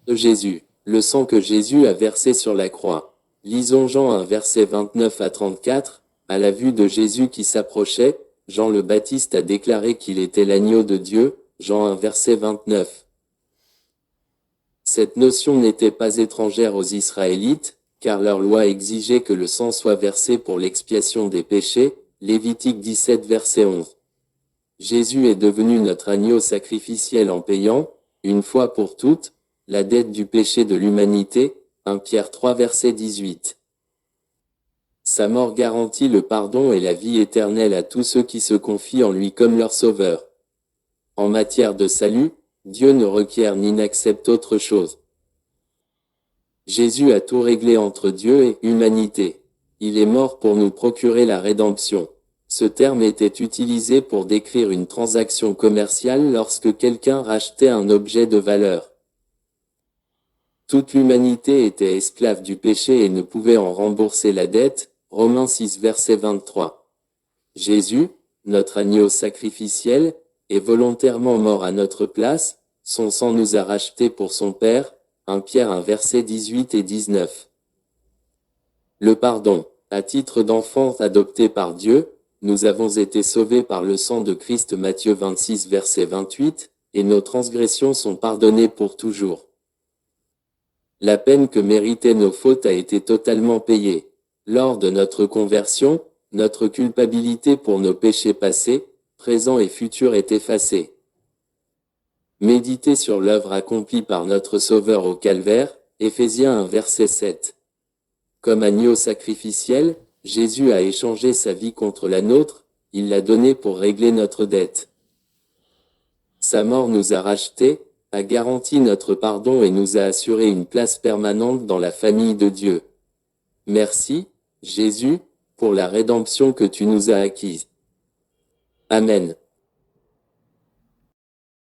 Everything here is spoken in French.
De Jésus. Le sang que Jésus a versé sur la croix. Lisons Jean 1 verset 29 à 34. À la vue de Jésus qui s'approchait, Jean le Baptiste a déclaré qu'il était l'agneau de Dieu. Jean 1 verset 29. Cette notion n'était pas étrangère aux Israélites, car leur loi exigeait que le sang soit versé pour l'expiation des péchés. Lévitique 17 verset 11. Jésus est devenu notre agneau sacrificiel en payant, une fois pour toutes, la dette du péché de l'humanité, 1 Pierre 3 verset 18. Sa mort garantit le pardon et la vie éternelle à tous ceux qui se confient en lui comme leur sauveur. En matière de salut, Dieu ne requiert ni n'accepte autre chose. Jésus a tout réglé entre Dieu et humanité. Il est mort pour nous procurer la rédemption. Ce terme était utilisé pour décrire une transaction commerciale lorsque quelqu'un rachetait un objet de valeur. Toute l'humanité était esclave du péché et ne pouvait en rembourser la dette. Romains 6 verset 23. Jésus, notre agneau sacrificiel, est volontairement mort à notre place, son sang nous a rachetés pour son Père. 1 Pierre 1 verset 18 et 19. Le pardon. À titre d'enfants adoptés par Dieu, nous avons été sauvés par le sang de Christ. Matthieu 26 verset 28, et nos transgressions sont pardonnées pour toujours. La peine que méritaient nos fautes a été totalement payée. Lors de notre conversion, notre culpabilité pour nos péchés passés, présents et futurs est effacée. Méditez sur l'œuvre accomplie par notre Sauveur au Calvaire, Éphésiens 1 verset 7. Comme agneau sacrificiel, Jésus a échangé sa vie contre la nôtre, il l'a donnée pour régler notre dette. Sa mort nous a rachetés, a garanti notre pardon et nous a assuré une place permanente dans la famille de Dieu. Merci, Jésus, pour la rédemption que tu nous as acquise. Amen.